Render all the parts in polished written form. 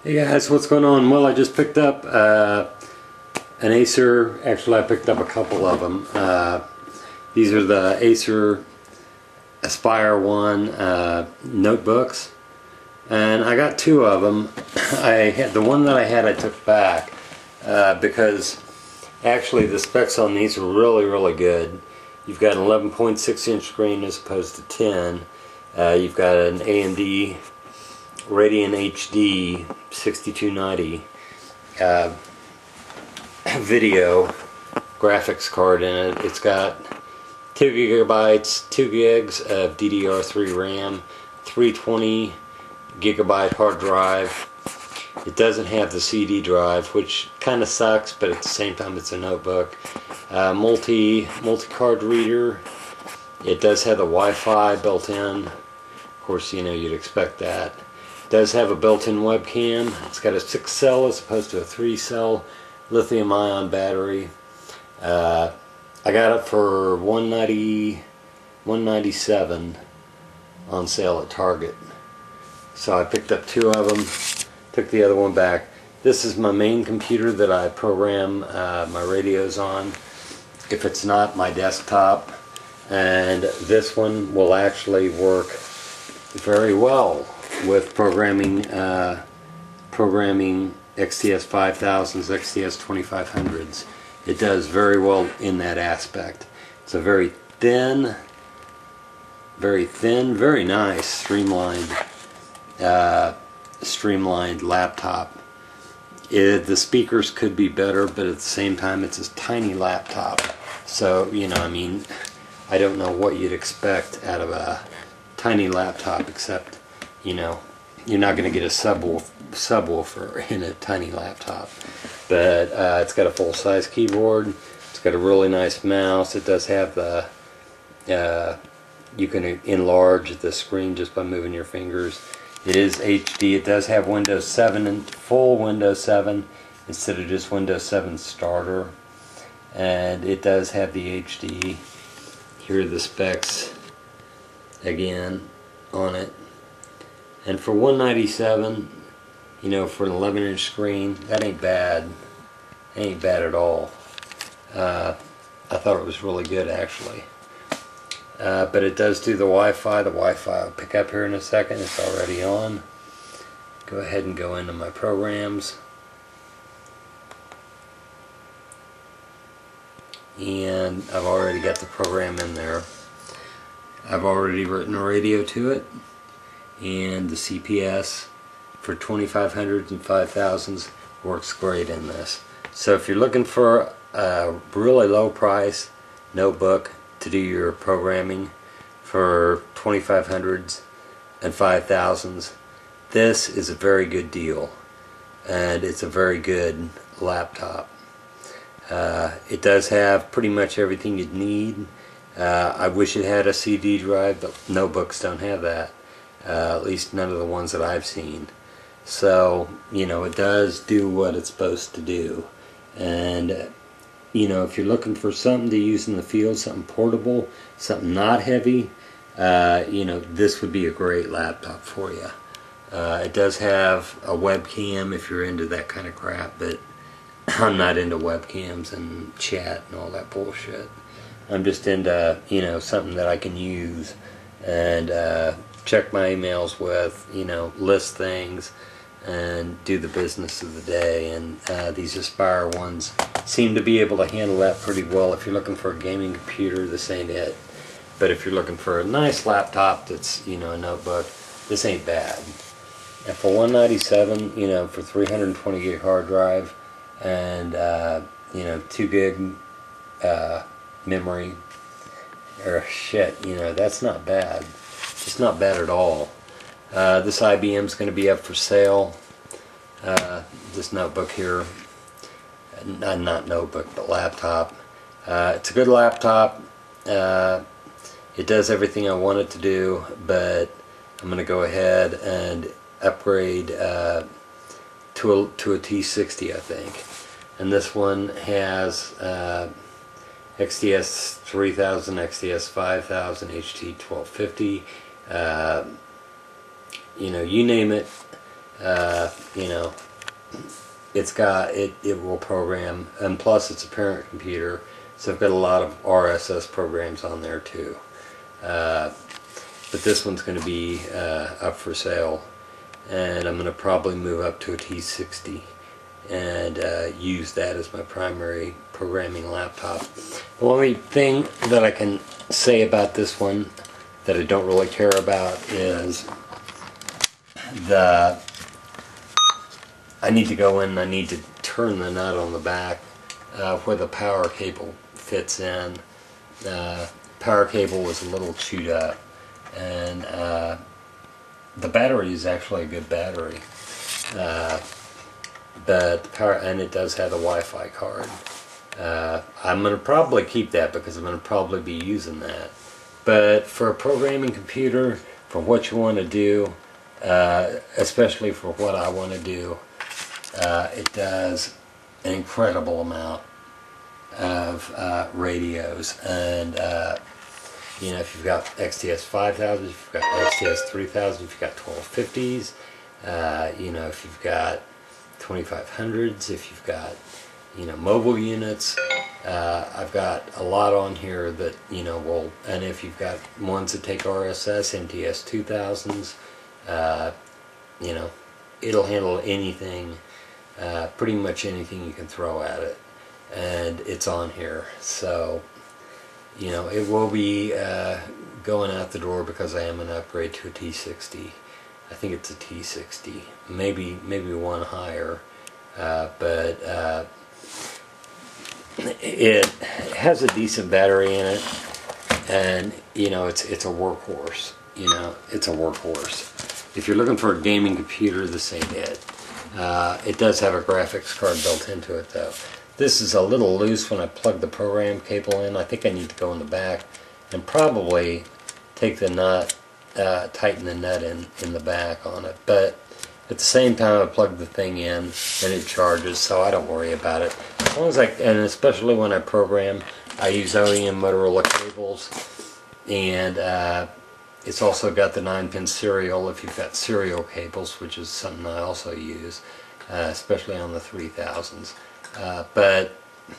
Hey guys, what's going on? Well, I just picked up an Acer. Actually, I picked up a couple of them. These are the Acer Aspire 1 notebooks, and I got two of them. I had the one that I had I took back because actually the specs on these are really good. You've got an 11.6 inch screen as opposed to 10. You've got an AMD Radeon HD 6290 video graphics card in it. It's got 2 gigabytes, 2 gigs of DDR3 RAM, 320 gigabyte hard drive. It doesn't have the CD drive, which kind of sucks, but at the same time it's a notebook. Multi-card reader. It does have the Wi-Fi built in. Of course, you know, you'd expect that. It does have a built-in webcam. It's got a 6-cell as opposed to a 3-cell lithium-ion battery. I got it for $197 on sale at Target. So I picked up two of them, took the other one back. This is my main computer that I program my radios on, if it's not my desktop. And this one will actually work very well with programming XTS5000'S, XTS2500'S. It does very well in that aspect. It's a very thin, very nice, streamlined laptop. The speakers could be better, but at the same time it's a tiny laptop. So, you know, I mean, I don't know what you'd expect out of a tiny laptop, except, you know, you're not going to get a subwoofer in a tiny laptop. But it's got a full-size keyboard. It's got a really nice mouse. It does have the you can enlarge the screen just by moving your fingers. It is HD. It does have Windows 7 and full Windows 7 instead of just Windows 7 Starter. And it does have the HD. Here are the specs again on it. And for $197, you know, for an 11-inch screen, that ain't bad. That ain't bad at all. I thought it was really good, actually. But it does do the Wi-Fi. The Wi-Fi I'll pick up here in a second. It's already on. Go ahead and go into my programs. And I've already got the program in there. I've already written a radio to it. And the CPS for 2500's and 5000's works great in this. So if you're looking for a really low price notebook to do your programming for 2500's and 5000's, this is a very good deal, and it's a very good laptop. It does have pretty much everything you'd need. I wish it had a CD drive, but notebooks don't have that. At least none of the ones that I've seen. So, you know, it does do what it's supposed to do. And, you know, if you're looking for something to use in the field, something portable, something not heavy, you know, this would be a great laptop for you. It does have a webcam if you're into that kind of crap, but I'm not into webcams and chat and all that bullshit. I'm just into, you know, something that I can use and check my emails with, you know, list things and do the business of the day. And these Aspire ones seem to be able to handle that pretty well. If you're looking for a gaming computer, this ain't it. But if you're looking for a nice laptop that's, you know, a notebook, this ain't bad. And for $197, you know, for 320 gig hard drive and you know, 2 gig memory, or shit, you know, that's not bad. It's not bad at all. This IBM's going to be up for sale. This notebook here, not notebook, but laptop. It's a good laptop. It does everything I want it to do, but I'm going to go ahead and upgrade to a T60, I think. And this one has XTS3000, XTS5000'S, HT1250. You know, you name it, You know, it will program, and plus it's a parent computer, so I've got a lot of RSS programs on there too. But this one's going to be up for sale, and I'm going to probably move up to a T60 and use that as my primary programming laptop. The only thing that I can say about this one that I don't really care about is I need to go in and I need to turn the nut on the back where the power cable fits in. Power cable was a little chewed up, and the battery is actually a good battery, but the power, and it does have a Wi-Fi card. I'm going to probably keep that because I'm going to probably be using that. But for a programming computer, for what you want to do, especially for what I want to do, it does an incredible amount of radios. And you know, if you've got XTS5000'S, if you've got XTS3000'S, if you've got 1250's, you know, if you've got 2500's, if you've got, you know, mobile units, I've got a lot on here that, you know, will, and if you've got ones that take RSS, XTS2500'S, you know, it'll handle anything, pretty much anything you can throw at it, and it's on here. So, you know, it will be going out the door because I am going to upgrade to a T60. I think it's a T60, maybe one higher, but it has a decent battery in it, and you know, it's a workhorse. You know, it's a workhorse. If you're looking for a gaming computer, this ain't it. It does have a graphics card built into it though. This is a little loose when I plug the program cable in. I think I need to go in the back and probably take the nut, tighten the nut in the back on it. But at the same time, I plug the thing in and it charges, so I don't worry about it. As long as and especially when I program, I use OEM Motorola cables, and it's also got the 9-pin serial if you've got serial cables, which is something I also use, especially on the 3000's. But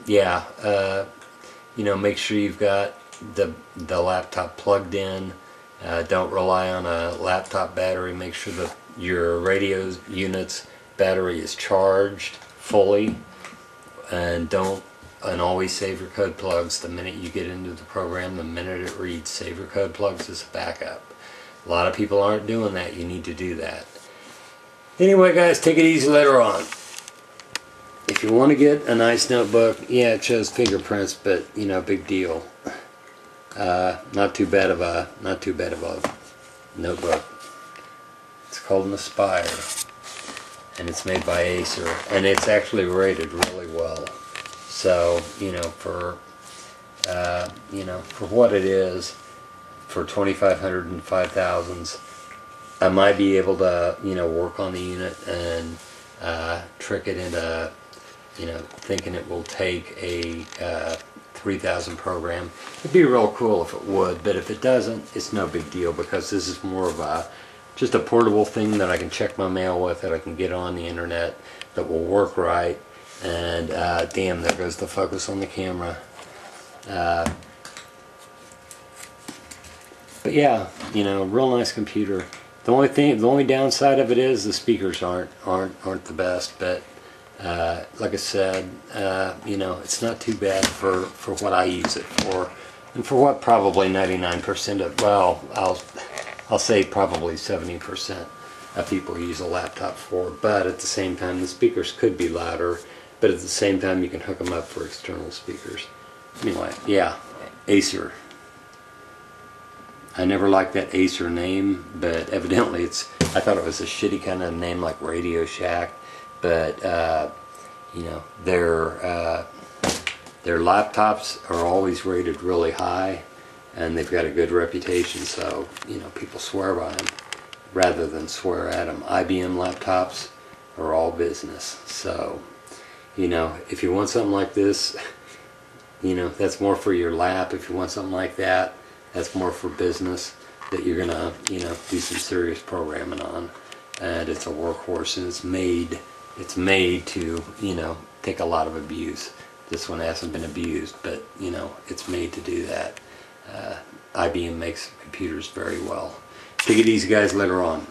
yeah, you know, make sure you've got the laptop plugged in. Don't rely on a laptop battery. Make sure that your radio unit's battery is charged fully, and always save your code plugs. The minute you get into the program, the minute it reads save your code plugs as a backup. A lot of people aren't doing that. You need to do that. Anyway, guys, take it easy later on. If you want to get a nice notebook, yeah, it shows fingerprints, but you know, big deal. Not too bad of a notebook. It's called an Aspire, and it's made by Acer, and it's actually rated really well. So you know, for what it is, for 2500 and 5000's, I might be able to, you know, work on the unit and trick it into, you know, thinking it will take a 3000 program. It'd be real cool if it would, but if it doesn't, it's no big deal, because this is more of just a portable thing that I can check my mail with, that I can get on the internet, that will work right. And damn, there goes the focus on the camera. But yeah, you know, real nice computer. The only downside of it is the speakers aren't the best, but like I said, you know, it's not too bad for what I use it for, and for what probably 99% of, well, I'll say probably 70% of people use a laptop for. But at the same time, the speakers could be louder, but at the same time, you can hook them up for external speakers. Anyway, yeah, Acer. I never liked that Acer name, but evidently I thought it was a shitty kind of name like Radio Shack. But you know, their laptops are always rated really high, and they've got a good reputation, so you know, people swear by them rather than swear at them. IBM laptops are all business, so you know, if you want something like this, you know, that's more for your lap. If you want something like that, that's more for business, that you're gonna, you know, do some serious programming on. and it's a workhorse, and it's made to, you know, take a lot of abuse. This one hasn't been abused, but you know, it's made to do that. IBM makes computers very well. Take it easy, guys. Later on.